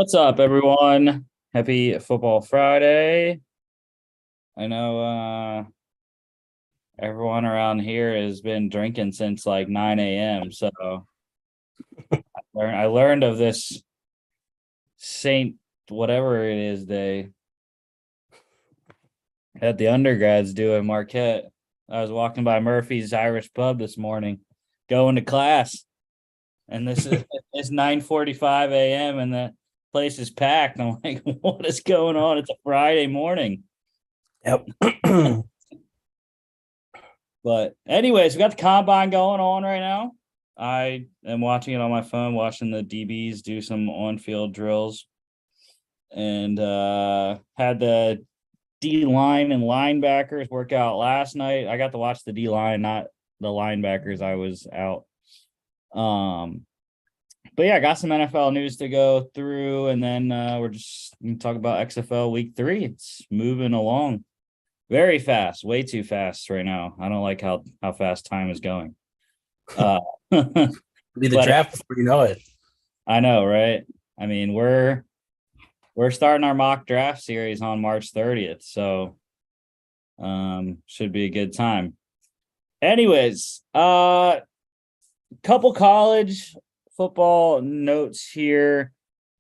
What's up, everyone? Happy Football Friday. I know everyone around here has been drinking since like 9 a.m. So I learned of this Saint whatever it is day that the undergrads do at Marquette. I was walking by Murphy's Irish Pub this morning, going to class, and it's 9:45 a.m. and the place is packed. I'm like, what is going on? It's a Friday morning. Yep. But anyways, we got the combine going on right now. I am watching it on my phone, watching the DBs do some on-field drills, and had the D line and linebackers work out last night. I got to watch the D line, not the linebackers. I was out. But yeah, I got some NFL news to go through, and then we're just going to talk about XFL Week 3. It's moving along very fast, way too fast right now. I don't like how fast time is going. Be the But draft before you know it. I know, right? I mean, we're starting our mock draft series on March 30th, so should be a good time. Anyways, couple college football notes here.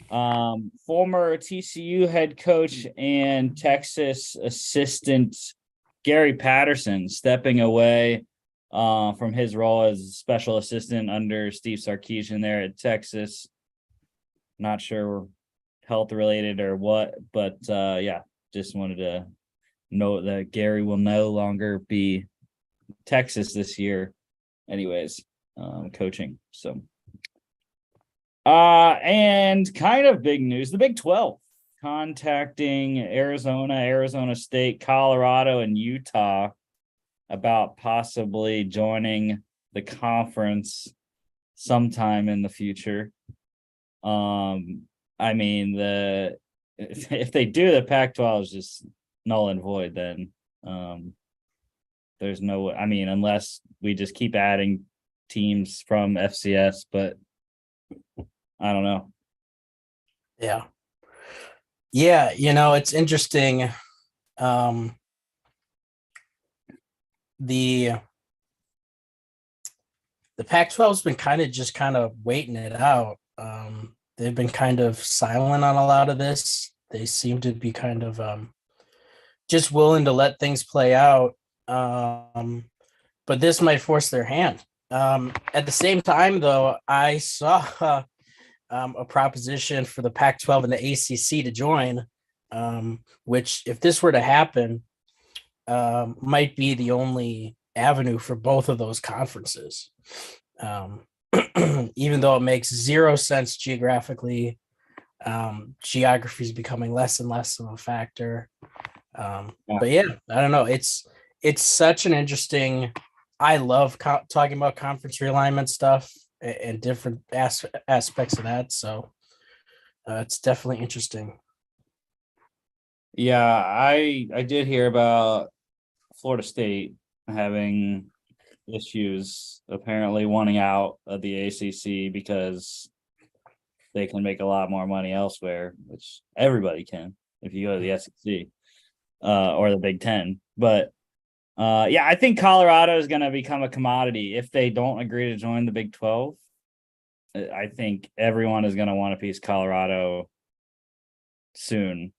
Former TCU head coach and Texas assistant Gary Patterson stepping away from his role as special assistant under Steve Sarkisian there at Texas. Not sure health related or what, but yeah, just wanted to note that Gary will no longer be Texas this year. Anyways, coaching. So and kind of big news, the Big 12 contacting Arizona State, Colorado, and Utah about possibly joining the conference sometime in the future. I mean, if they do, the Pac-12 is just null and void then. There's no, I mean, unless we just keep adding teams from FCS, but I don't know. Yeah. It's interesting. The Pac-12 has been kind of waiting it out. They've been kind of silent on a lot of this. They seem to be kind of just willing to let things play out. But this might force their hand. At the same time, though, I saw a proposition for the Pac-12 and the ACC to join, which, if this were to happen, might be the only avenue for both of those conferences. Even though it makes zero sense geographically, geography is becoming less and less of a factor. But yeah, I don't know. It's such an interesting. I love talking about conference realignment stuff and different aspects of that. So it's definitely interesting. Yeah, I did hear about Florida State having issues, apparently wanting out of the ACC because they can make a lot more money elsewhere, which everybody can if you go to the SEC or the Big Ten. But yeah, I think Colorado is going to become a commodity if they don't agree to join the Big 12. I think everyone is going to want a piece of Colorado soon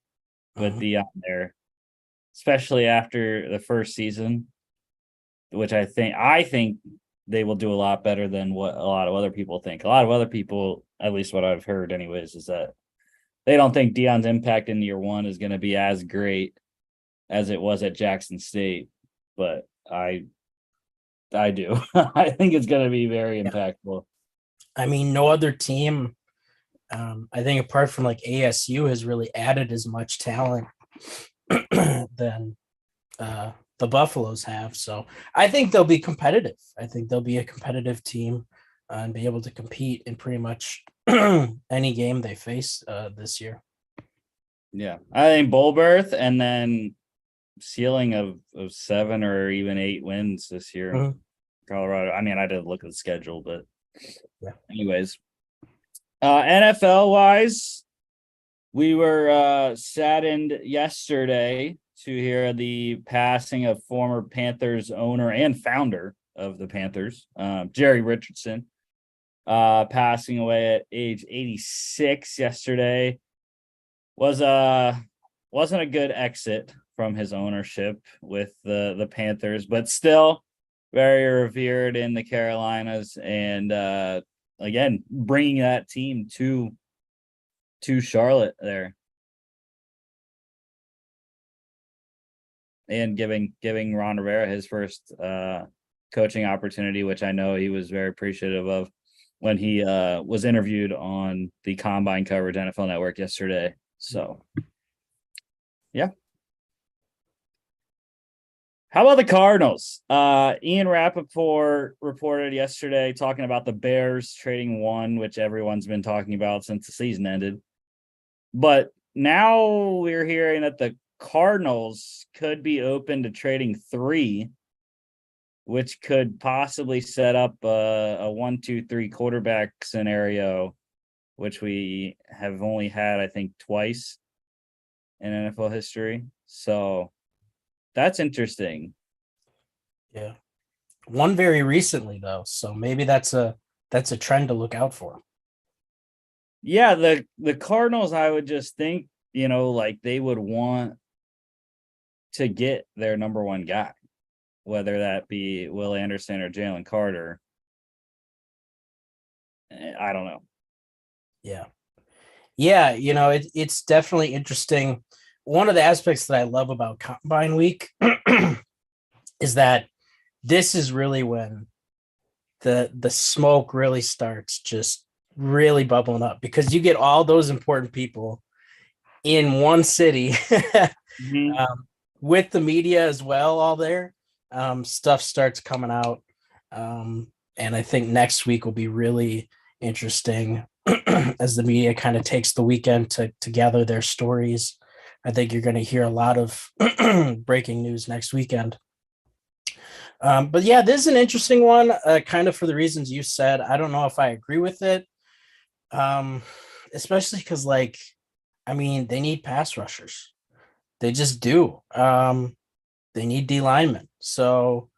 with Dion there, especially after the first season, which I think they will do a lot better than what a lot of other people think. A lot of other people, at least what I've heard anyways, is that they don't think Dion's impact in year one is going to be as great as it was at Jackson State. But I do. I think it's going to be very impactful. I mean, no other team, I think, apart from like ASU, has really added as much talent than the Buffaloes have. So I think they'll be competitive. I think they'll be a competitive team and be able to compete in pretty much any game they face this year. Yeah, I think bowl berth and then ceiling of 7 or even 8 wins this year. Mm-hmm. Colorado. I mean, I didn't look at the schedule, but yeah. Anyways, NFL wise, We were saddened yesterday to hear the passing of former Panthers owner and founder of the Panthers, Jerry Richardson, passing away at age 86 yesterday. Wasn't a good exit from his ownership with the Panthers, but still very revered in the Carolinas, and again bringing that team to Charlotte there, and giving Ron Rivera his first coaching opportunity, which I know he was very appreciative of when he was interviewed on the Combine coverage NFL Network yesterday. So, yeah. How about the Cardinals? Ian Rappaport reported yesterday talking about the Bears trading one, which everyone's been talking about since the season ended. But now we're hearing that the Cardinals could be open to trading 3, which could possibly set up a 1-2-3 quarterback scenario, which we have only had, I think, twice in NFL history. So that's interesting. Yeah. One very recently though, so maybe that's a trend to look out for. Yeah, the Cardinals, I would just think, like they would want to get their number one guy, whether that be Will Anderson or Jalen Carter. I don't know. Yeah. Yeah, it's definitely interesting. One of the aspects that I love about Combine Week is that this is really when the smoke really starts just really bubbling up, because you get all those important people in one city with the media as well, all there. Stuff starts coming out. And I think next week will be really interesting as the media kind of takes the weekend to gather their stories. I think you're going to hear a lot of breaking news next weekend. But yeah, this is an interesting one, kind of for the reasons you said. I don't know if I agree with it, especially because, they need pass rushers. They just do. They need D linemen. So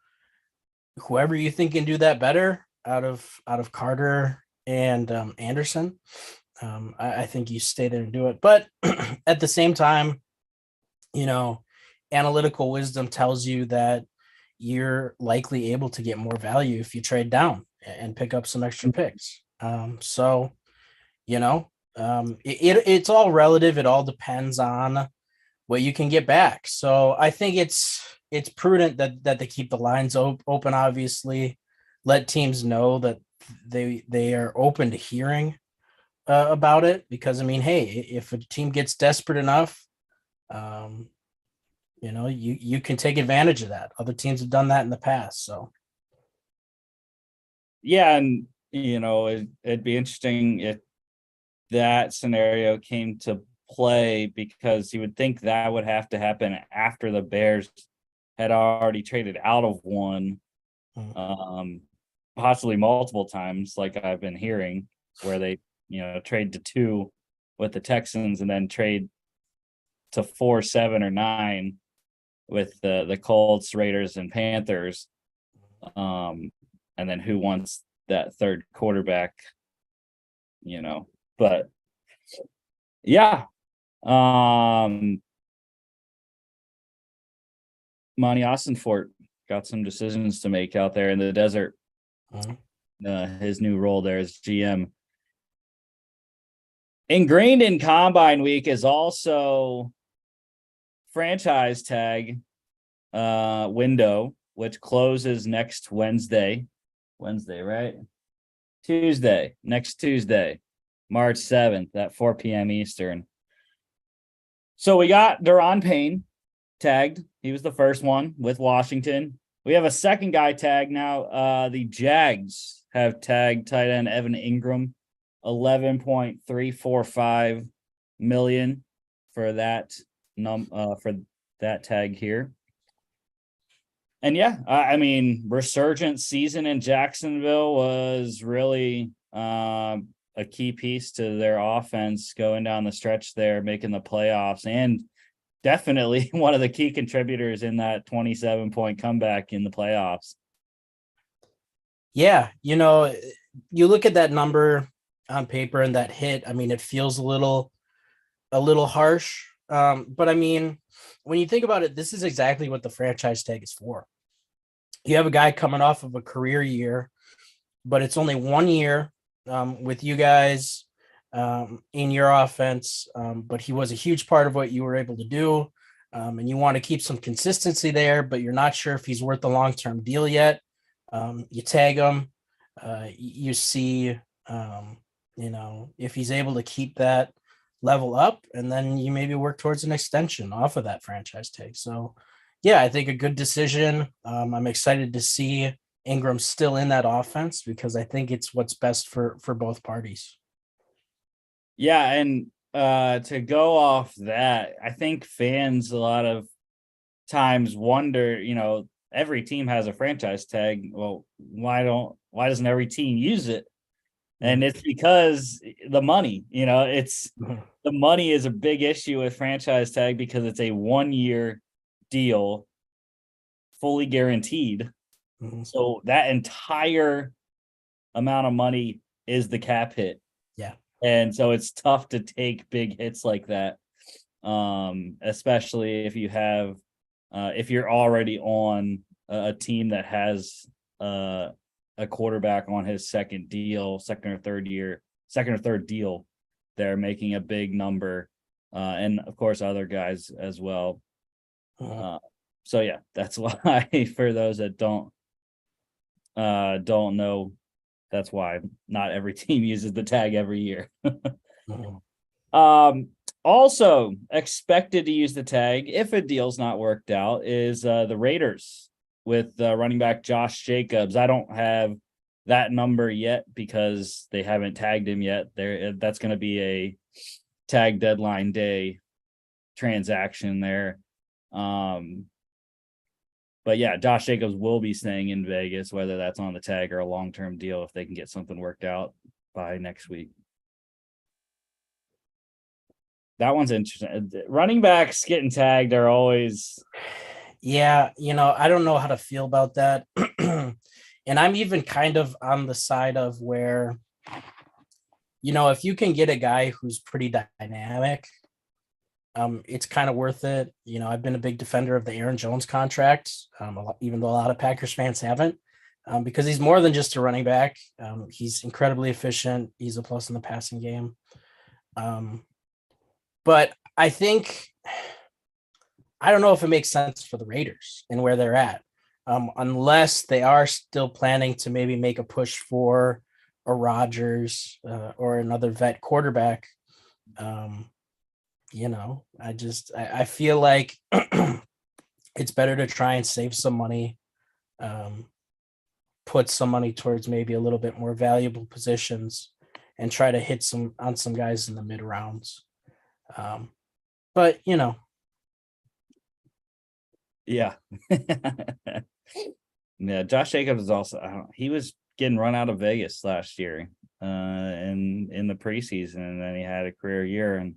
whoever you think can do that better out of Carter and Anderson, I think you stay there and do it. But at the same time, analytical wisdom tells you that you're likely able to get more value if you trade down and pick up some extra picks. It's all relative. It all depends on what you can get back. So I think it's prudent that they keep the lines open, obviously, let teams know that they are open to hearing about it, because hey, if a team gets desperate enough, you can take advantage of that. Other teams have done that in the past. So yeah, and it'd be interesting if that scenario came to play, because you would think that would have to happen after the Bears had already traded out of one, possibly multiple times, like I've been hearing, where they trade to 2 with the Texans and then trade to 4, 7, or 9 with the Colts, Raiders, and Panthers. And then who wants that third quarterback? But yeah. Monty Austinfort got some decisions to make out there in the desert. His new role there as GM. Ingrained in Combine Week is also franchise tag window, which closes next Wednesday. Wednesday, right? Next Tuesday, March 7th at 4 p.m. Eastern. So we got Daron Payne tagged. He was the first one with Washington. We have a second guy tagged now. The Jags have tagged tight end Evan Ingram, $11.345 million for that tag here. And yeah, resurgent season in Jacksonville was really a key piece to their offense going down the stretch there, making the playoffs, and definitely one of the key contributors in that 27-point comeback in the playoffs. Yeah, you look at that number on paper and that hit. I mean, it feels a little harsh. But I mean, when you think about it, this is exactly what the franchise tag is for. You have a guy coming off of a career year, but it's only 1 year with you guys in your offense. But he was a huge part of what you were able to do. And you want to keep some consistency there, but you're not sure if he's worth the long-term deal yet. You tag him, you see, if he's able to keep that level up, and then you maybe work towards an extension off of that franchise tag. So, yeah, I think a good decision. I'm excited to see Ingram still in that offense because I think it's what's best for both parties. Yeah, and to go off that, I think fans a lot of times wonder, every team has a franchise tag. Well, why doesn't every team use it? And it's because the money, it's the money is a big issue with franchise tag because it's a 1-year deal, fully guaranteed. So that entire amount of money is the cap hit. Yeah. And so it's tough to take big hits like that. Especially if you have if you're already on a team that has a quarterback on his second or third deal, they're making a big number, and of course other guys as well. So yeah, that's why for those that don't know, that's why not every team uses the tag every year. Also expected to use the tag if a deal's not worked out is the Raiders with running back Josh Jacobs. I don't have that number yet because they haven't tagged him yet. That's going to be a tag deadline day transaction there. But yeah, Josh Jacobs will be staying in Vegas, whether that's on the tag or a long-term deal, if they can get something worked out by next week. That one's interesting. Running backs getting tagged are always. Yeah, I don't know how to feel about that. And I'm even kind of on the side of where, if you can get a guy who's pretty dynamic, it's kind of worth it. I've been a big defender of the Aaron Jones contract, even though a lot of Packers fans haven't, because he's more than just a running back. He's incredibly efficient. He's a plus in the passing game. But I don't know if it makes sense for the Raiders and where they're at, unless they are still planning to maybe make a push for a Rodgers or another vet quarterback. I feel like it's better to try and save some money, put some money towards maybe a little bit more valuable positions and try to hit some guys in the mid rounds. But yeah. Yeah, Josh Jacobs is also, he was getting run out of Vegas last year in the preseason, and then he had a career year and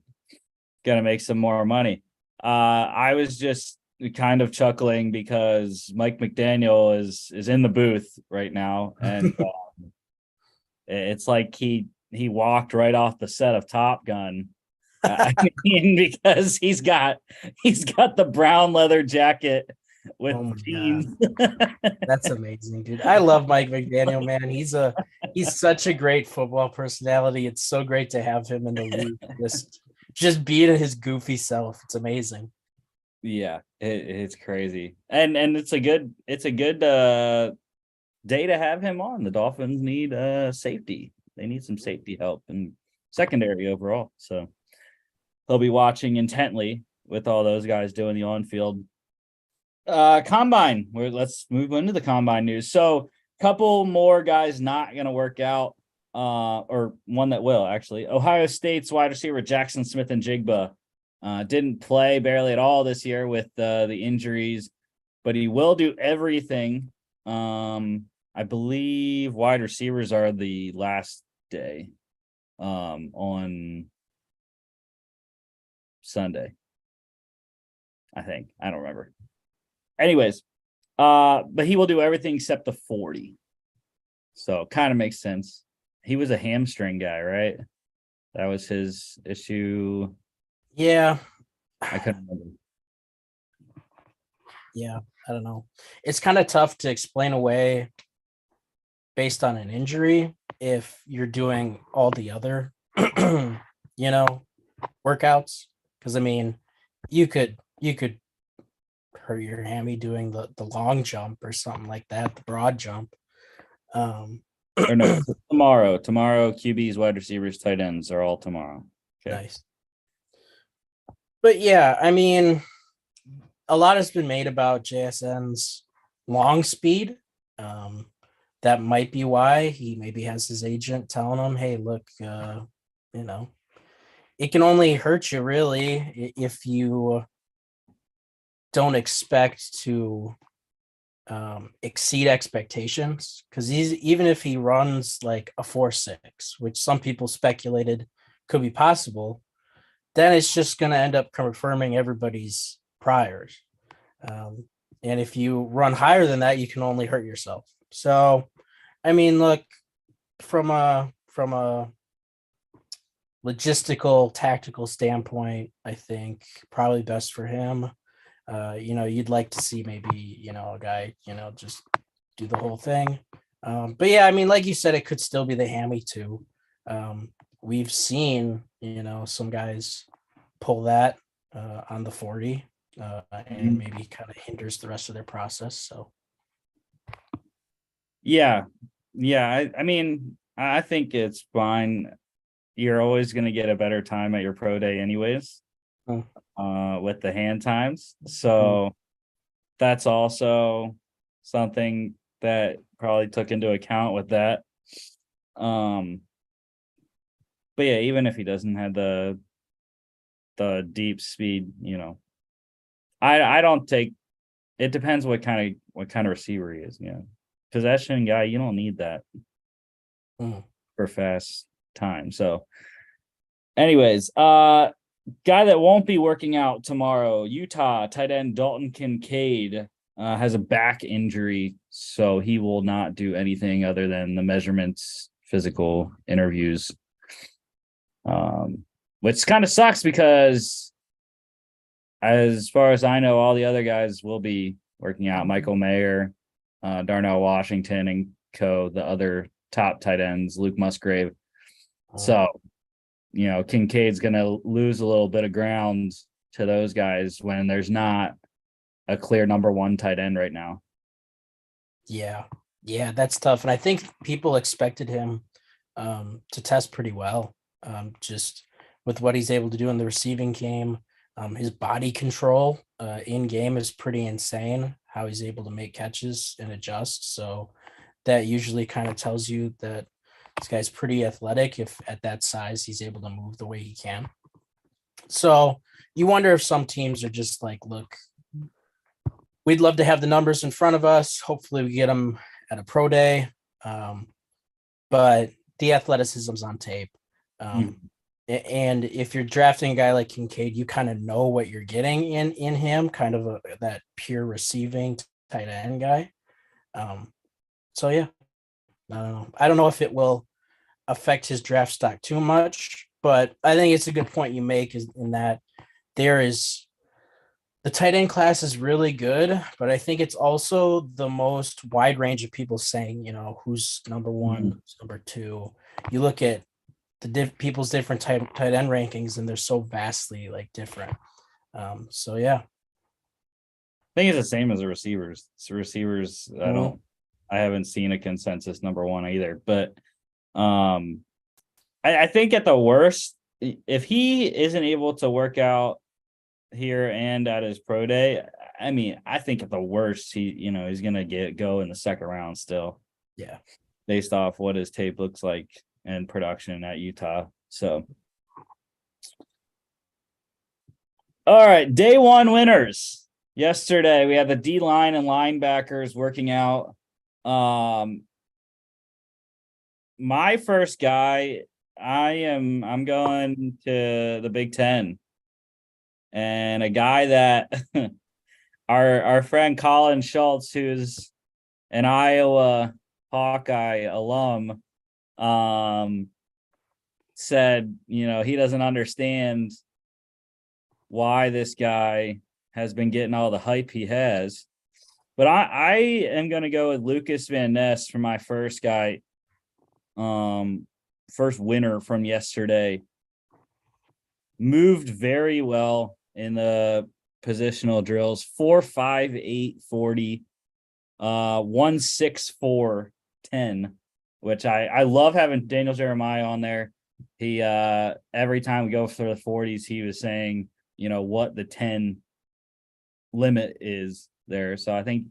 gonna make some more money. I was just kind of chuckling because Mike McDaniel is in the booth right now, and it's like he walked right off the set of Top Gun. Because he's got the brown leather jacket with jeans. That's amazing, dude. I love Mike McDaniel, man. He's such a great football personality. It's so great to have him in the league. Just being his goofy self. It's amazing. Yeah, it's crazy. And it's a good day to have him on. The Dolphins need safety. They need some safety help and secondary overall. So he'll be watching intently with all those guys doing the on-field. Combine. Let's move into the combine news. So a couple more guys not going to work out, or one that will, actually. Ohio State's wide receiver Jackson Smith and Jigba didn't play barely at all this year with the injuries, but he will do everything. I believe wide receivers are the last day. on Sunday. I think. I don't remember. Anyways, but he will do everything except the 40. So kind of makes sense. He was a hamstring guy, right? That was his issue. Yeah. I couldn't remember. Yeah, I don't know. It's kind of tough to explain away based on an injury if you're doing all the other, workouts. Because I mean, you could hurt your hammy doing the long jump or something like that, the broad jump. Or no, tomorrow. Tomorrow, QBs, wide receivers, tight ends are all tomorrow. Okay. Nice. But yeah, I mean, a lot has been made about JSN's long speed. That might be why he maybe has his agent telling him, "Hey, look, it can only hurt you really if you don't expect to exceed expectations." Because even if he runs like a 4.6, which some people speculated could be possible, then it's just going to end up confirming everybody's priors. And if you run higher than that, you can only hurt yourself. So, I mean, look, from a logistical, tactical standpoint, I think probably best for him. You'd like to see maybe, a guy, just do the whole thing. But yeah, I mean, like you said, it could still be the hammy too. We've seen, some guys pull that on the 40 and maybe kind of hinders the rest of their process. So, yeah. I mean, I think it's fine. You're always going to get a better time at your pro day, anyways, with the hand times. So that's also something that probably took into account with that. But yeah, even if he doesn't have the deep speed, I don't take. It depends what kind of receiver he is. Possession guy, you don't need that for fast time. So, anyways, guy that won't be working out tomorrow, Utah tight end Dalton Kincaid has a back injury, so he will not do anything other than the measurements, physical interviews. Which kind of sucks because, as far as I know, all the other guys will be working out. Michael Mayer, Darnell Washington, and the other top tight ends, Luke Musgrave. So, Kincaid's going to lose a little bit of ground to those guys when there's not a clear number one tight end right now. Yeah, that's tough. And I think people expected him to test pretty well, just with what he's able to do in the receiving game. His body control in game is pretty insane, how he's able to make catches and adjust. So that usually kind of tells you that this guy's pretty athletic if at that size he's able to move the way he can. So you wonder if some teams are just like, look, we'd love to have the numbers in front of us. Hopefully we get them at a pro day. But the athleticism's on tape. And if you're drafting a guy like Kincaid, you kind of know what you're getting in him, kind of that pure receiving tight end guy. So yeah, I don't know if it will affect his draft stock too much, but I think it's a good point you make in that the tight end class is really good, but I think it's also the most wide range of people saying, who's number one, who's number two. You look at the people's different tight end rankings, and they're so vastly different. So yeah, I think it's the same as the receivers. So receivers, I haven't seen a consensus number one either, but I think at the worst, if he isn't able to work out here and at his pro day, I mean, I think at the worst, he's gonna go in the second round still. Yeah, based off what his tape looks like and production at Utah. So, all right, day one winners. Yesterday we had the D line and linebackers working out. My first guy I'm going to the Big Ten. And a guy that our friend Colin Schultz, who's an Iowa Hawkeye alum, said, he doesn't understand why this guy has been getting all the hype he has. But I am going to go with Lucas Van Ness for my first guy, first winner from yesterday. Moved very well in the positional drills, 4.58 40, 1.64 10, which I love having Daniel Jeremiah on there. He every time we go for the 40s, he was saying, what the 10 limit is there. So I think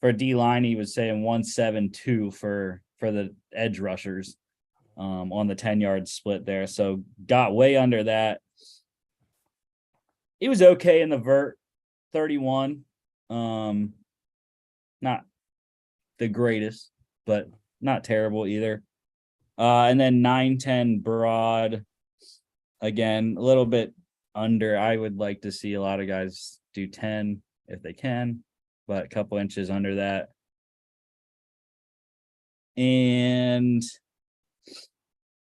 for D line, he was saying 1.72 for the edge rushers on the 10-yard split there. So got way under that. He was okay in the vert, 31. Not the greatest, but not terrible either. And then 9-10 broad. Again, a little bit under. I would like to see a lot of guys do 10 if they can, but a couple inches under that. And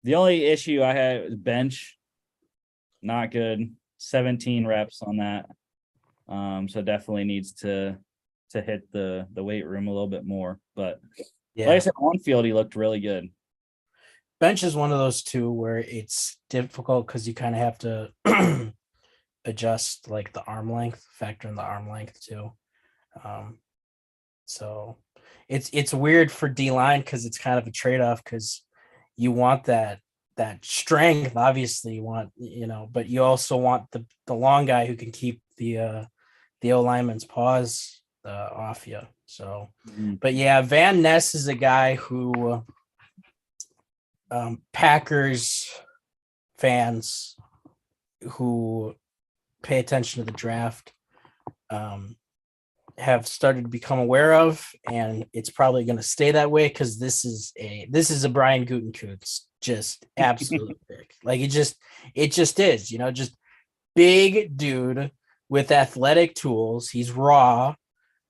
the only issue I had was bench. Not good. 17 reps on that. So definitely needs to hit the weight room a little bit more. But like I said, on field, he looked really good. Bench is one of those two where it's difficult because you kind of have to adjust like the arm length, factor in the arm length too. So it's weird for D line because it's kind of a trade-off because you want that strength, obviously you want, but you also want the long guy who can keep the O lineman's paws off you. So, but yeah, Van Ness is a guy who Packers fans who pay attention to the draft have started to become aware of, and it's probably going to stay that way because this is a Brian Gutekunst just absolute pick. Like it just is, just big dude with athletic tools. He's raw,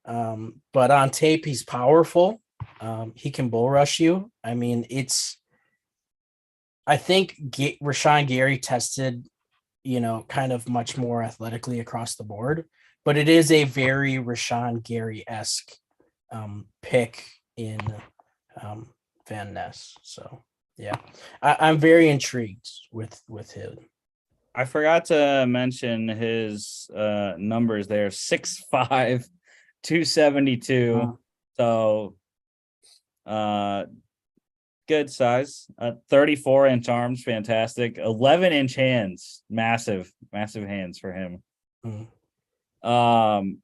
but on tape he's powerful. He can bull rush you. I mean, I think Rashawn Gary tested, kind of much more athletically across the board, but it is a very Rashawn Gary-esque pick in Van Ness. So yeah, I'm very intrigued with him. I forgot to mention his numbers there. 6'5", 272. So good size. 34-inch arms, fantastic. 11-inch hands, massive hands for him. The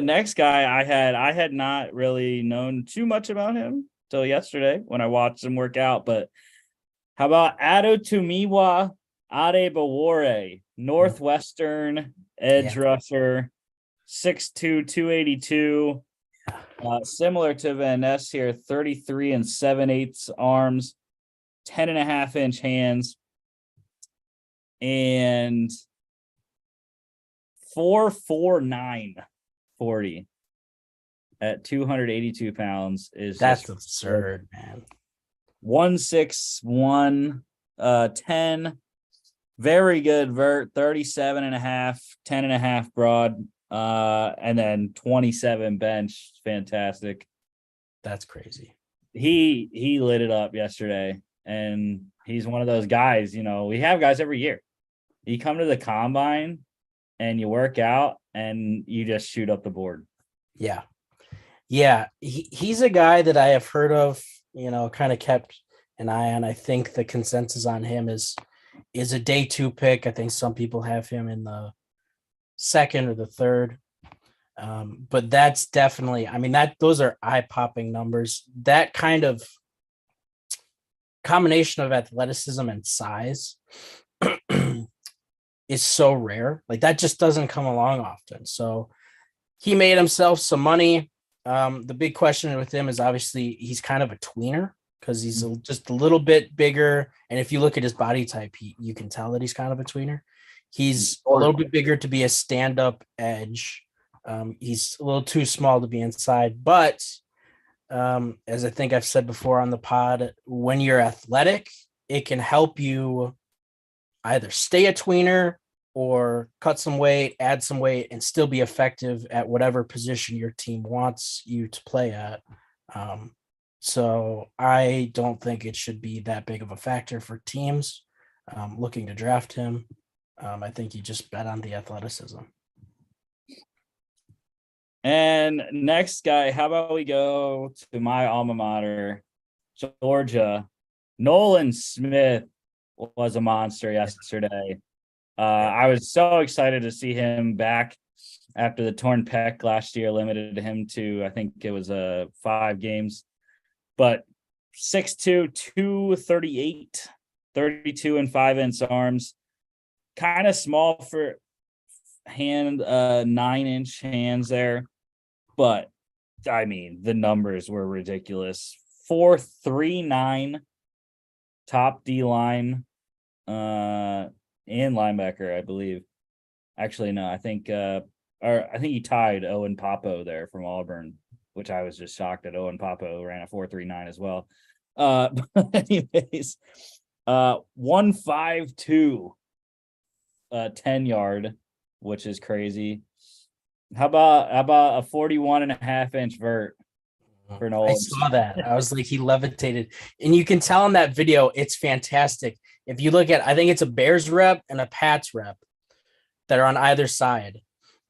next guy I had not really known too much about him till yesterday when I watched him work out. But how about Adotumiwa Adebawore, Northwestern edge rusher, 6'2", 282. Similar to Van Ness here, 33 7/8 arms, 10.5-inch hands, and 4.49 40 at 282 pounds that's absurd, man. 161 10. Very good vert, 37.5, 10.5 broad. And then 27 bench. Fantastic. That's crazy. He lit it up yesterday, and he's one of those guys, we have guys every year. You come to the combine and you work out and you just shoot up the board. Yeah. He's a guy that I have heard of, kind of kept an eye on. I think the consensus on him is a day 2 pick. I think some people have him in the second or the third. But that's definitely, those are eye-popping numbers. That kind of combination of athleticism and size is so rare. Like that just doesn't come along often. So he made himself some money. The big question with him is obviously he's kind of a tweener. because he's just a little bit bigger. And if you look at his body type, you can tell that he's kind of a tweener. He's a little bit bigger to be a stand-up edge. He's a little too small to be inside, but as I think I've said before on the pod, when you're athletic, it can help you either stay a tweener or cut some weight, add some weight, and still be effective at whatever position your team wants you to play at. So I don't think it should be that big of a factor for teams looking to draft him. I think you just bet on the athleticism. And next guy, how about we go to my alma mater, Georgia. Nolan Smith was a monster yesterday. I was so excited to see him back after the torn pec last year limited him to, I think it was 5 games. But 6'2", 238, 32 and 5-inch arms. Kind of small for hand, 9-inch hands there. But I mean, the numbers were ridiculous. 4.39 top D line and linebacker, I believe. Actually, no, I think he tied Owen Papo there from Auburn, which I was just shocked that Owen Papo ran a 4.39 as well. But anyways, 152 10-yard, which is crazy. How about a 41.5-inch vert for Nolan? I saw that. I was like, he levitated. And you can tell in that video, it's fantastic. If you look at, I think it's a Bears rep and a Pats rep that are on either side.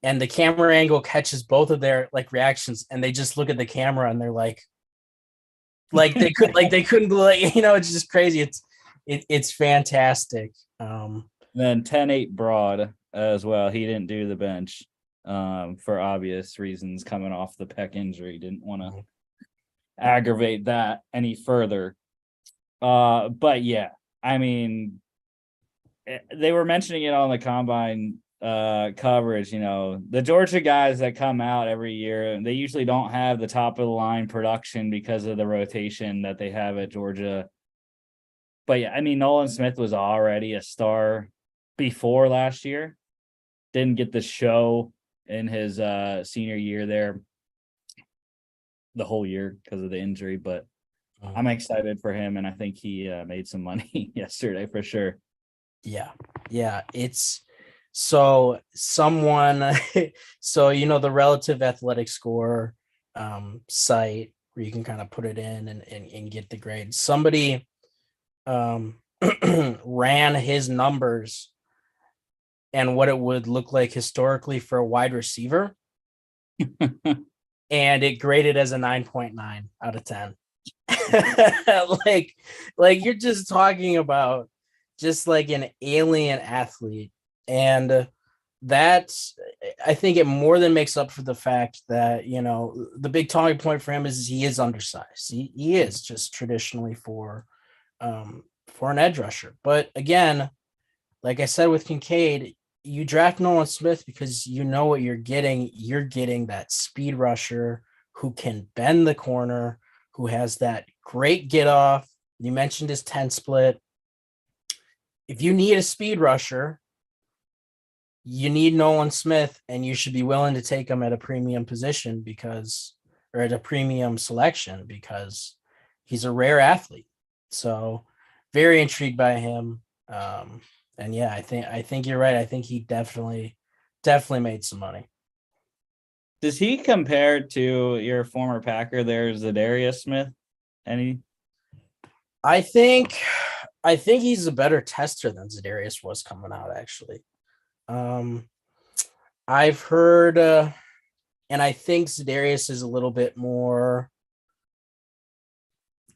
And the camera angle catches both of their like reactions, and they just look at the camera and they're like they couldn't it's just crazy. It's fantastic. Then 10-8 Broad as well. He didn't do the bench for obvious reasons coming off the pec injury. Didn't want to aggravate that any further. But yeah, I mean, they were mentioning it on the combine coverage. The Georgia guys that come out every year, and they usually don't have the top of the line production because of the rotation that they have at Georgia. But yeah, I mean, Nolan Smith was already a star before last year. Didn't get the show in his senior year there, the whole year because of the injury. But I'm excited for him, and I think he made some money yesterday for sure. Yeah, it's so someone so the relative athletic score site where you can kind of put it in and get the grade. Somebody ran his numbers and what it would look like historically for a wide receiver, and it graded as a 9.9 out of 10. like you're just talking about just like an alien athlete, and that's, I think it more than makes up for the fact that the big talking point for him is he is undersized. He is just traditionally for an edge rusher. But again, like I said with Kincaid, you draft Nolan Smith because you know what you're getting. You're getting that speed rusher who can bend the corner, who has that great get off. You mentioned his 10 split. If you need a speed rusher, you need Nolan Smith, and you should be willing to take him at a premium position or at a premium selection because he's a rare athlete. So very intrigued by him. And yeah, I think you're right. I think he definitely made some money. Does he compare to your former Packer there, Zadarius Smith? I think he's a better tester than Zadarius was coming out, actually. I've heard, and I think Zadarius is a little bit more,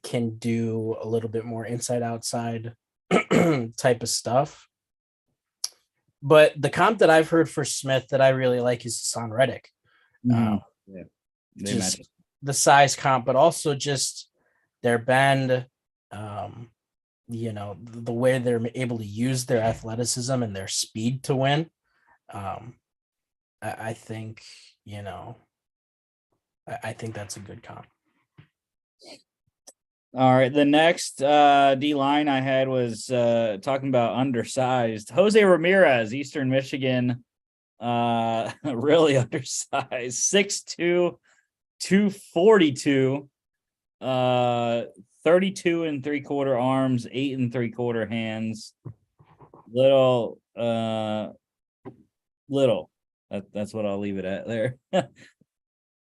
can do a little bit more inside outside type of stuff. But the comp that I've heard for Smith that I really like is Hassan Reddick. Just the size comp, but also just their bend, the way they're able to use their athleticism and their speed to win. I think, I think that's a good comp. All right. The next D line I had was talking about undersized. Jose Ramirez, Eastern Michigan. Really undersized. 6'2, 242. 32 and 3/4 arms, 8 and 3/4 hands. Little. That's what I'll leave it at there.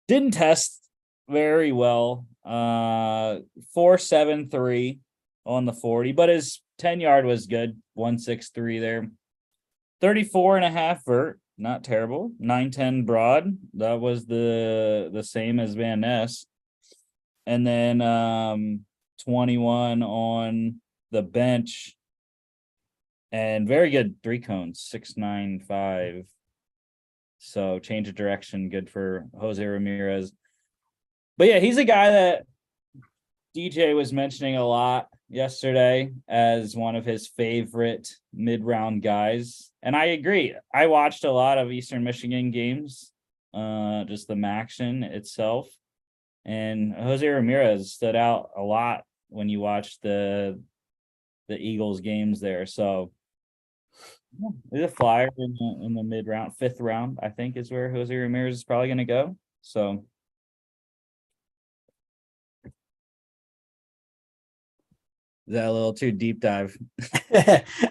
Didn't test very well. 4.73 on the 40, but his 10-yard was good. 1.63 there. 34.5 vert, not terrible. 9.10 broad. That was the same as Van Ness. And then 21 on the bench. And very good 3 cones, 6.95. So change of direction, good for Jose Ramirez. But yeah, he's a guy that DJ was mentioning a lot yesterday as one of his favorite mid-round guys. And I agree. I watched a lot of Eastern Michigan games, just the action itself. And Jose Ramirez stood out a lot when you watched the Eagles games there. So he's a flyer in the mid-round, 5th round, I think is where Jose Ramirez is probably going to go. So is that a little too deep dive?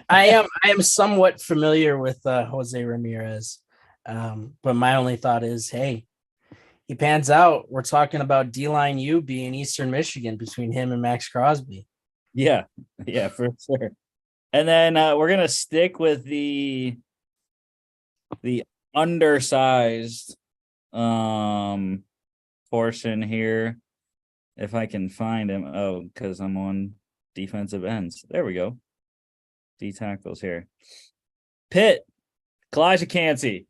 I am somewhat familiar with Jose Ramirez, but my only thought is, hey, he pans out. We're talking about D-line U being Eastern Michigan between him and Max Crosby. Yeah, for sure. And then we're gonna stick with the undersized portion here. If I can find him. Oh, because I'm on defensive ends. There we go. D tackles here. Pitt, Kalijah Cansey.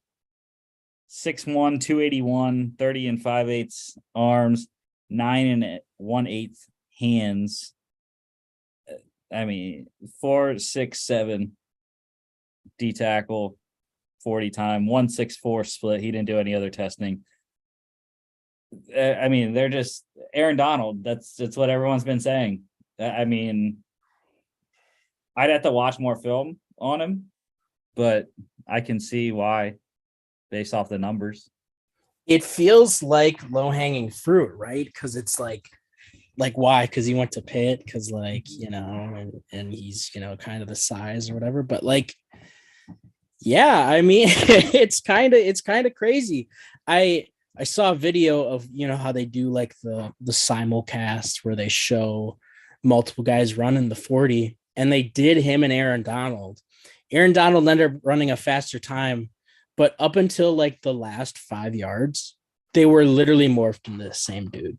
6'1", 281, 30 and 5/8 arms, 9 and 1/8 hands. I mean, 4.67 D tackle, 40 time, 1.64 split. He didn't do any other testing. I mean, they're just Aaron Donald. That's what everyone's been saying. I mean, I'd have to watch more film on him, but I can see why based off the numbers. It feels like low-hanging fruit, right? Because it's like why? Because he went to Pitt, because and he's kind of the size or whatever. But yeah, I mean, it's kind of crazy. I saw a video of how they do like the simulcast where they show multiple guys running the 40, and they did him and Aaron Donald. Aaron Donald ended up running a faster time, but up until like the last 5 yards, they were literally morphed into the same dude.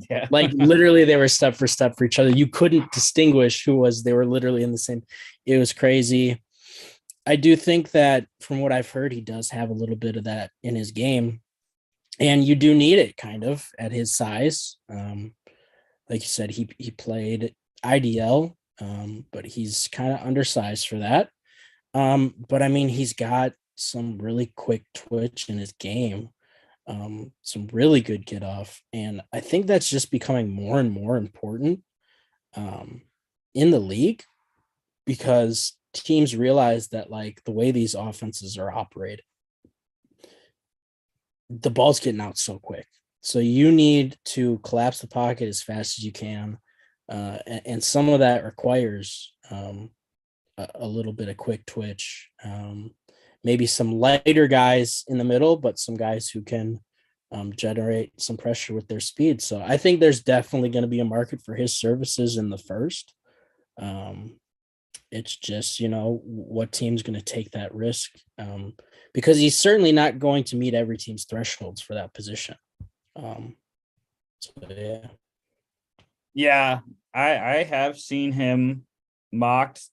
Yeah. Like literally they were step for step for each other. You couldn't distinguish who was, they were literally in the same. It was crazy. I do think that from what I've heard, he does have a little bit of that in his game, and you do need it kind of at his size. Like you said, he played IDL, but he's kind of undersized for that. But I mean, he's got some really quick twitch in his game. Some really good get off. And I think that's just becoming more and more important in the league, because teams realize that like the way these offenses are operated, the ball's getting out so quick. So you need to collapse the pocket as fast as you can. And some of that requires a little bit of quick twitch. Maybe some lighter guys in the middle, but some guys who can generate some pressure with their speed. So I think there's definitely going to be a market for his services in the first. It's just, what team's going to take that risk, because he's certainly not going to meet every team's thresholds for that position. So yeah. Yeah, I have seen him mocked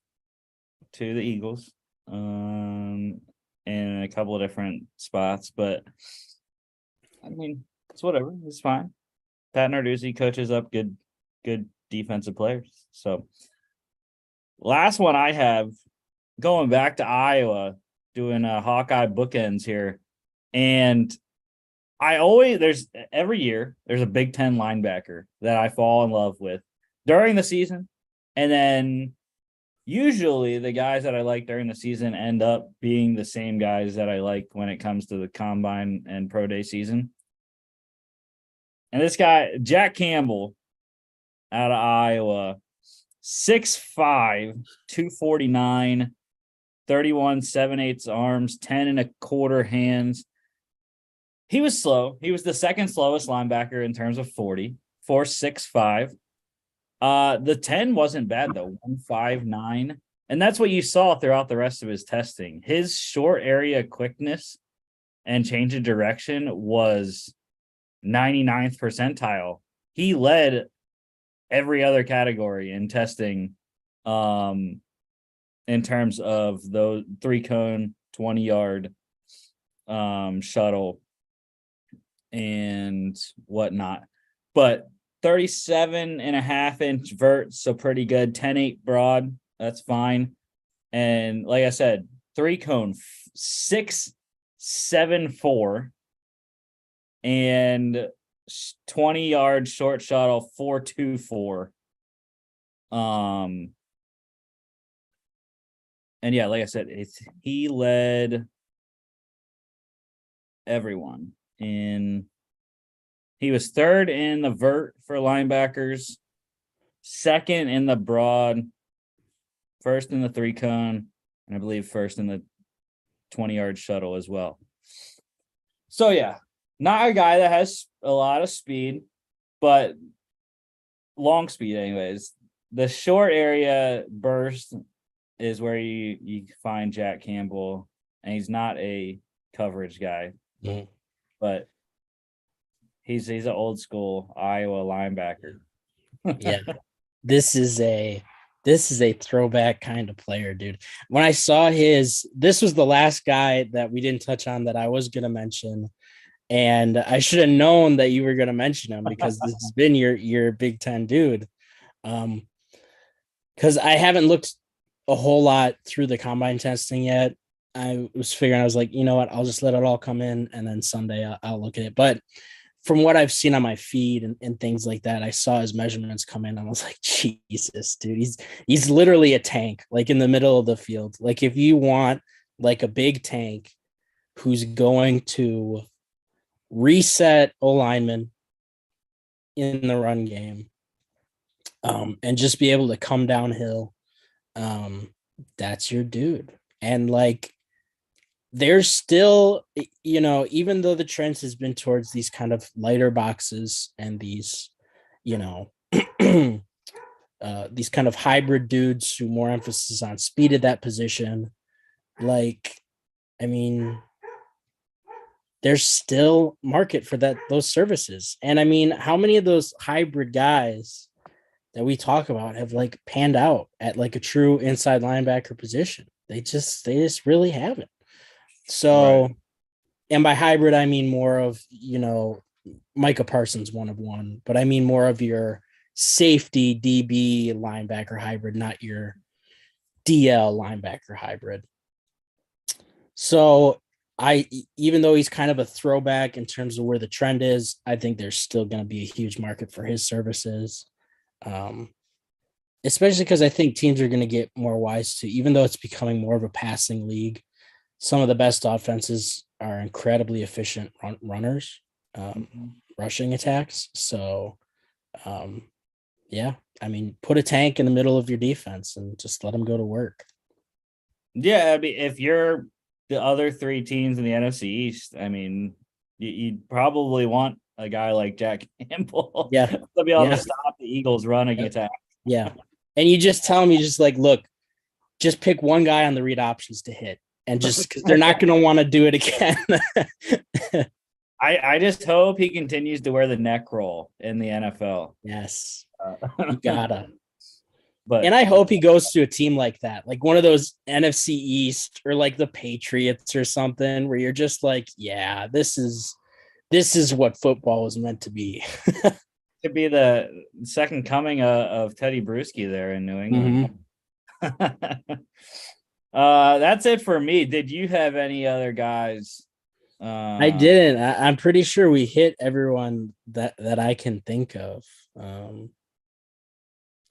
to the Eagles in a couple of different spots, but I mean, it's whatever. It's fine. Pat Narduzzi coaches up good defensive players. So last one I have, going back to Iowa, doing Hawkeye bookends here. And every year there's a Big Ten linebacker that I fall in love with. during the season. And then usually the guys that I like during the season end up being the same guys that I like when it comes to the combine and pro day season. And this guy, Jack Campbell out of Iowa, 6'5", 249, 31 7/8 arms, 10 and a quarter hands. He was slow. He was the second slowest linebacker in terms of 40, 4.65. The 10 wasn't bad though, 159. And that's what you saw throughout the rest of his testing. His short area quickness and change of direction was 99th percentile. He led every other category in testing in terms of those 3-cone 20-yard shuttle and whatnot. But 37.5-inch vert, so pretty good. 10.8 broad, that's fine. And like I said, 3-cone 6.74 and 20-yard short shuttle 4.24. And yeah, like I said, he led everyone in. He was third in the vert for linebackers, second in the broad, first in the 3-cone, and I believe first in the 20-yard shuttle as well. So yeah, not a guy that has a lot of speed, but long speed anyways. The short area burst is where you find Jack Campbell, and he's not a coverage guy, but he's an old school Iowa linebacker. Yeah, this is a throwback kind of player, dude. When I saw this was the last guy that we didn't touch on that I was gonna mention, and I should have known that you were gonna mention him because this has been your Big Ten dude. Because I haven't looked a whole lot through the combine testing yet. I was figuring, I was like, you know what, I'll just let it all come in, and then Sunday I'll look at it. But from what I've seen on my feed and things like that, I saw his measurements come in, and I was like, Jesus, dude, he's literally a tank, like in the middle of the field. Like if you want like a big tank who's going to reset O-linemen in the run game, and just be able to come downhill, that's your dude. And like, there's still, even though the trend has been towards these kind of lighter boxes and these, these kind of hybrid dudes who more emphasis on speed at that position, like, I mean, there's still market for those services. And I mean, how many of those hybrid guys that we talk about have like panned out at like a true inside linebacker position? They just really haven't. So, right. And by hybrid, I mean more of, Micah Parsons 1 of 1, but I mean more of your safety DB linebacker hybrid, not your DL linebacker hybrid. So even though he's kind of a throwback in terms of where the trend is, I think there's still going to be a huge market for his services. Especially because I think teams are going to get more wise to, even though it's becoming more of a passing league, some of the best offenses are incredibly efficient runners, rushing attacks. So, yeah, I mean, put a tank in the middle of your defense and just let them go to work. Yeah, I mean, if you're the other 3 teams in the NFC East, I mean, you'd probably want a guy like Jack Campbell to be able to stop the Eagles' running attack. Yeah. And you just tell them, you just like, look, just pick one guy on the read options to hit. And just because they're not going to want to do it again. I just hope he continues to wear the neck roll in the NFL. Yes. You gotta. And I hope he goes to a team like that, like one of those NFC East or like the Patriots or something, where you're just like, yeah, this is what football is meant to be. To be the second coming of Teddy Bruschi there in New England. Mm-hmm. That's it for me. Did you have any other guys? I didn't. I'm pretty sure we hit everyone that I can think of.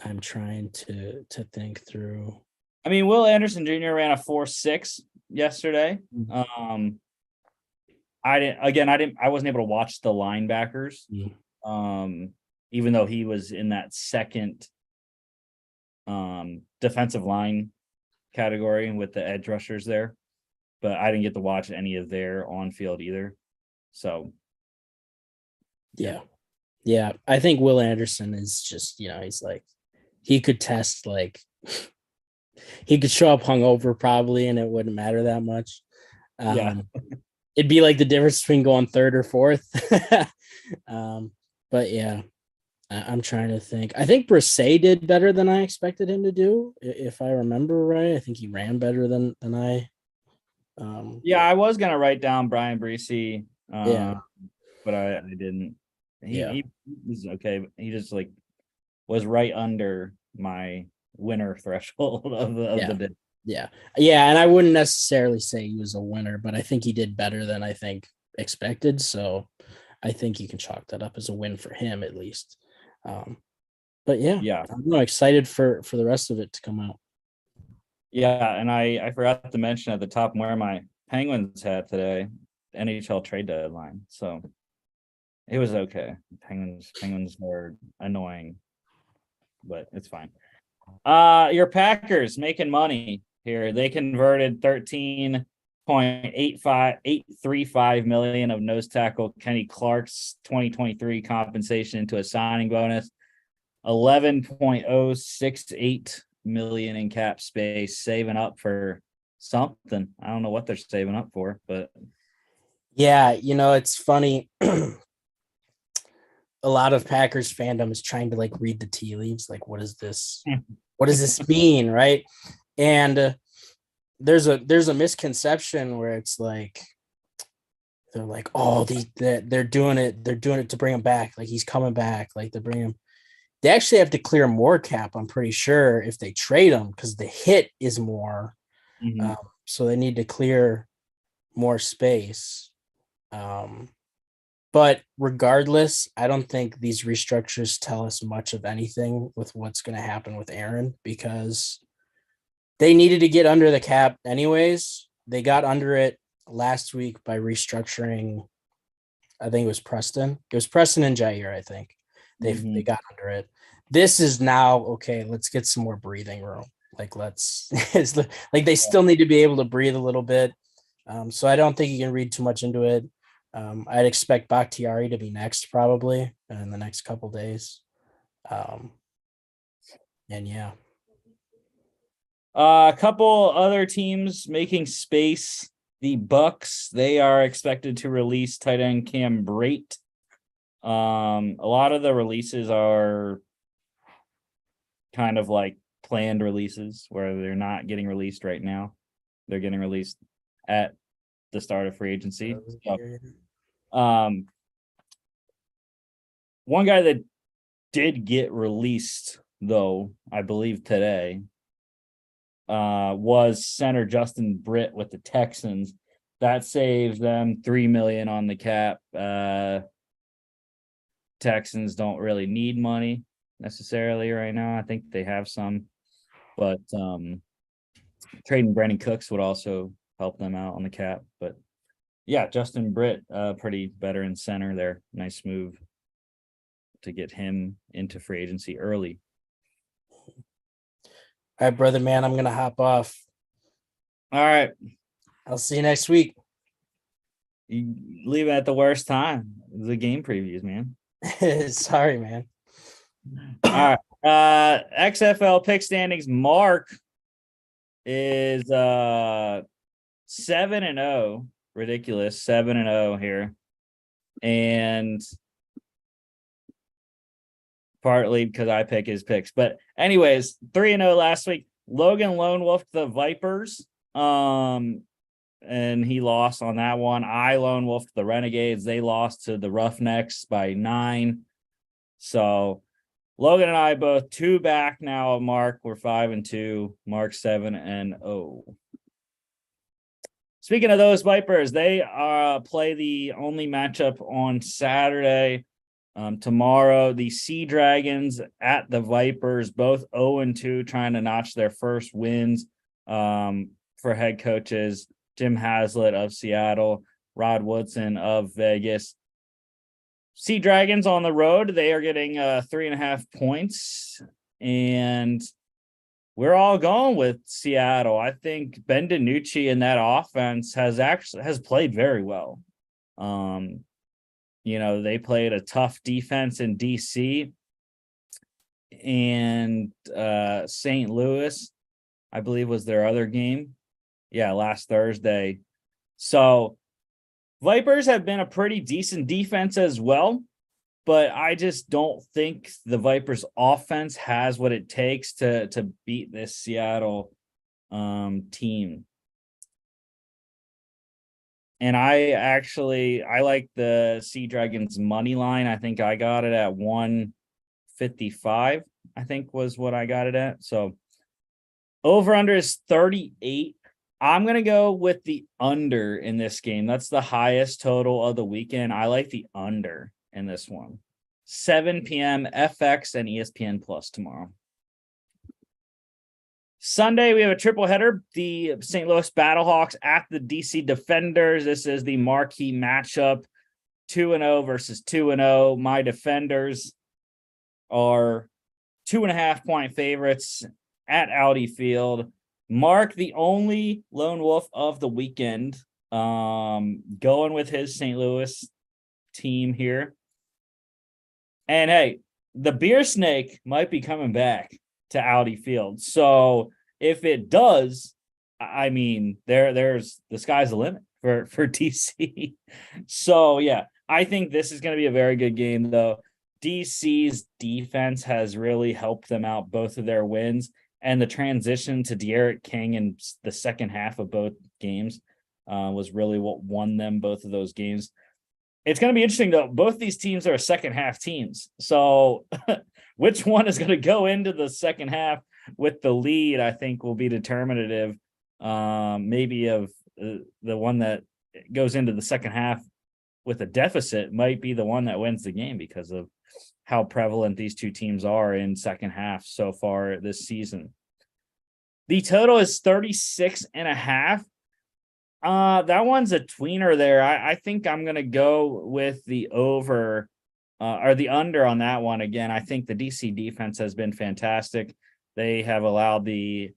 I'm trying to think through. I mean, Will Anderson Jr. ran a 4.6 yesterday. I wasn't able to watch the linebackers. Even though he was in that second defensive line category with the edge rushers there, but I didn't get to watch any of their on field either. So yeah, I think Will Anderson is just, he's like, he could test, like he could show up hungover probably and it wouldn't matter that much. It'd be like the difference between going third or fourth. But yeah, I'm trying to think. I think Brisset did better than I expected him to do, if I remember right. I think he ran better than I. I was gonna write down Brian Brisset, but I didn't. He was okay. But he just like was right under my winner threshold of the day. Yeah, and I wouldn't necessarily say he was a winner, but I think he did better than I think expected. So I think you can chalk that up as a win for him at least. But I'm excited for the rest of it to come out. Yeah, and I forgot to mention at the top, I'm wearing my Penguins hat today, NHL trade deadline. So it was okay. Penguins were annoying, but it's fine. Your Packers making money here. They converted 13.835 million of nose tackle Kenny Clark's 2023 compensation into a signing bonus. 11.068 million in cap space, saving up for something. I don't know what they're saving up for, but it's funny. A lot of Packers fandom is trying to like read the tea leaves. Like, what is this? What does this mean? Right. And there's a misconception where it's like, they're like, oh, they're doing it. They're doing it to bring him back. Like he's coming back. Like they bring him. They actually have to clear more cap, I'm pretty sure, if they trade him, because the hit is more. So they need to clear more space. But regardless, I don't think these restructures tell us much of anything with what's going to happen with Aaron, because they needed to get under the cap anyways. They got under it last week by restructuring. I think it was Preston. It was Preston and Jair, I think. They got under it. This is now, okay, let's get some more breathing room. Like, it's like they still need to be able to breathe a little bit. So I don't think you can read too much into it. I'd expect Bakhtiari to be next probably in the next couple days. And yeah. A couple other teams making space. The Bucks, they are expected to release tight end Cam Brate. A lot of the releases are kind of like planned releases where they're not getting released right now. They're getting released at the start of free agency. So, one guy that did get released, though, I believe today, was center Justin Britt with the Texans. That saves them $3 million on the cap. Texans don't really need money necessarily right now. I think they have some, but trading Brandon Cooks would also help them out on the cap. But yeah, Justin Britt, pretty veteran center there. Nice move to get him into free agency early. All right, brother, man, I'm going to hop off. All right. I'll see you next week. You leave it at the worst time. The game previews, man. Sorry, man. All right. XFL pick standings. Mark is 7-0. Ridiculous. 7-0 here. And partly because I pick his picks. But anyways, 3-0 last week. Logan lone wolfed the Vipers. And he lost on that one. I lone wolfed the Renegades. They lost to the Roughnecks by 9. So Logan and I both 2 back now. Mark, we're 5-2. Mark 7-0. Speaking of those Vipers, they play the only matchup on Saturday Tomorrow, the Sea Dragons at the Vipers, both 0-2, trying to notch their first wins for head coaches Jim Haslett of Seattle, Rod Woodson of Vegas. Sea Dragons on the road, they are getting 3.5 points, and we're all going with Seattle. I think Ben DiNucci in that offense has played very well. They played a tough defense in DC and St. Louis, I believe, was their other game. Yeah, last Thursday. So Vipers have been a pretty decent defense as well, but I just don't think the Vipers offense has what it takes to beat this Seattle team. And I like the Sea Dragons money line. I think I got it at 155, I think was what I got it at. So over under is 38. I'm going to go with the under in this game. That's the highest total of the weekend. I like the under in this one. 7 p.m. FX and ESPN Plus tomorrow. Sunday, we have a triple header. The St. Louis Battlehawks at the DC Defenders. This is the marquee matchup. 2-0 versus 2-0. My Defenders are 2.5-point favorites at Audi Field. Mark, the only lone wolf of the weekend, going with his St. Louis team here. And hey, the beer snake might be coming back to Audi Field. So if it does, I mean, there's the sky's the limit for DC. So yeah, I think this is going to be a very good game, though. DC's defense has really helped them out both of their wins, and the transition to De'Aaron King in the second half of both games was really what won them both of those games. It's going to be interesting, though. Both these teams are second half teams. So which one is going to go into the second half with the lead, I think, will be determinative, maybe of the one that goes into the second half with a deficit might be the one that wins the game because of how prevalent these two teams are in second half so far this season. The total is 36.5. That one's a tweener there. I think I'm going to go with the over or the under on that one. Again, I think the DC defense has been fantastic. They have allowed the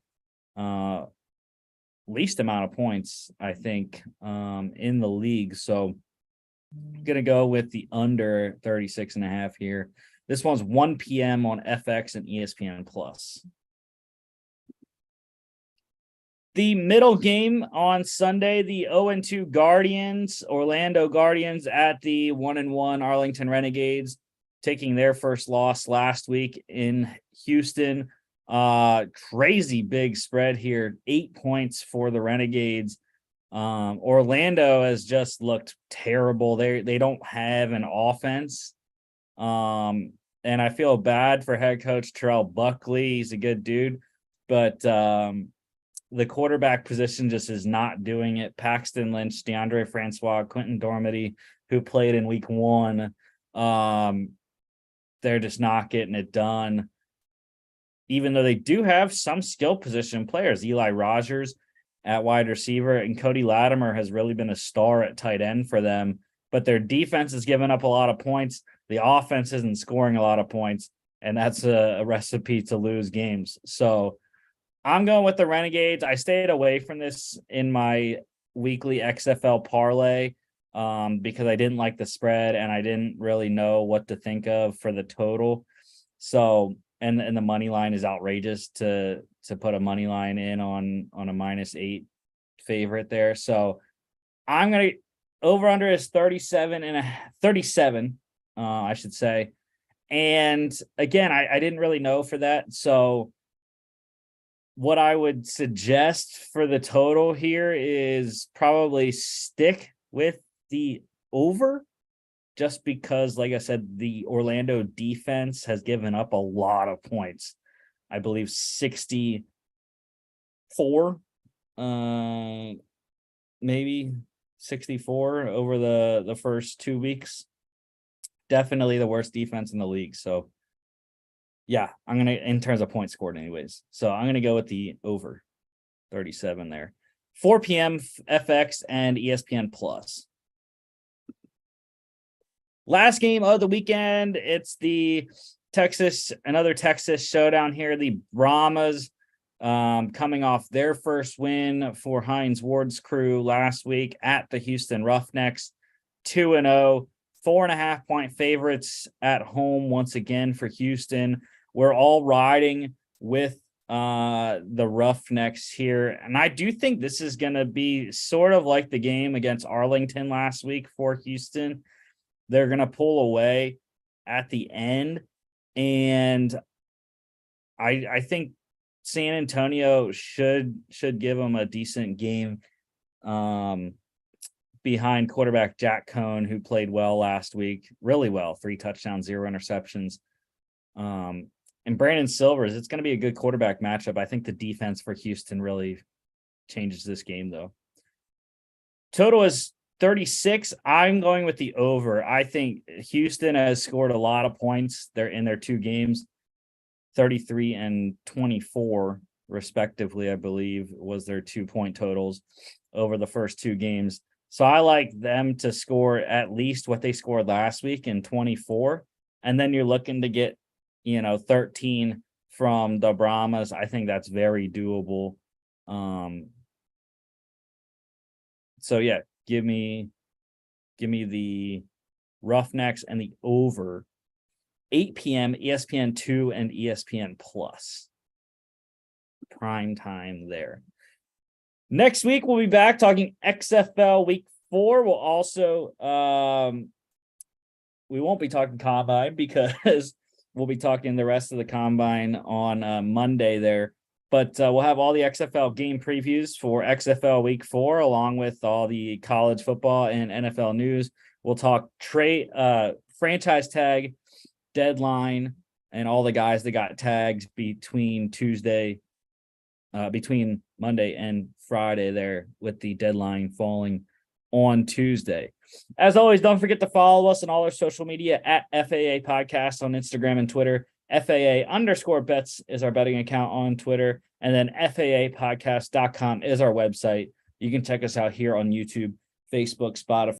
least amount of points, I think, in the league. So I'm going to go with the under 36.5 here. This one's 1 p.m. on FX and ESPN Plus. The middle game on Sunday, the 0-2 Guardians, Orlando Guardians at the 1-1 Arlington Renegades, taking their first loss last week in Houston. Crazy big spread here, 8 points for the Renegades. Orlando has just looked terrible. They don't have an offense. And I feel bad for head coach Terrell Buckley. He's a good dude, but the quarterback position just is not doing it. Paxton Lynch, DeAndre Francois, Quentin Dormady, who played in week 1, they're just not getting it done. Even though they do have some skill position players, Eli Rogers at wide receiver and Cody Latimer has really been a star at tight end for them, but their defense has given up a lot of points. The offense isn't scoring a lot of points, and that's a recipe to lose games. So I'm going with the Renegades. I stayed away from this in my weekly XFL parlay because I didn't like the spread and I didn't really know what to think of for the total. So, and the money line is outrageous to put a money line in on a -8 favorite there. So I'm going to over under is 37, I should say. And again, I didn't really know for that. So what I would suggest for the total here is probably stick with the over, just because, like I said, the Orlando defense has given up a lot of points. I believe 64, maybe 64 over the first 2 weeks. definitely the worst defense in the league. So yeah, I'm going to, in terms of points scored anyways. So I'm going to go with the over 37 there. 4 p.m. FX and ESPN Plus. Last game of the weekend, it's the another Texas showdown here. The Brahmas coming off their first win for Hines Ward's crew last week at the Houston Roughnecks, 2-0, 4.5-point favorites at home once again for Houston. We're all riding with the Roughnecks here, and I do think this is going to be sort of like the game against Arlington last week for Houston. They're going to pull away at the end, and I think San Antonio should give them a decent game behind quarterback Jack Cohn, who played well last week, really well, 3 touchdowns, 0 interceptions. And Brandon Silvers, it's going to be a good quarterback matchup. I think the defense for Houston really changes this game, though. Total is 36. I'm going with the over. I think Houston has scored a lot of points. They're in their 2 games, 33 and 24, respectively, I believe, was their 2-point totals over the first 2 games. So I like them to score at least what they scored last week in 24. And then you're looking to get 13 from the Brahmas. I think that's very doable. So yeah, give me the Roughnecks and the over. 8 p.m. ESPN 2 and ESPN Plus. Prime time there. Next week we'll be back talking XFL week 4. We'll also we won't be talking combine because we'll be talking the rest of the combine on Monday there. But we'll have all the XFL game previews for XFL week 4, along with all the college football and NFL news. We'll talk franchise tag, deadline, and all the guys that got tagged between Monday and Friday there, with the deadline falling on Tuesday. As always, don't forget to follow us on all our social media at FAA Podcast on Instagram and Twitter. FAA_bets is our betting account on Twitter. And then FAApodcast.com is our website. You can check us out here on YouTube, Facebook, Spotify.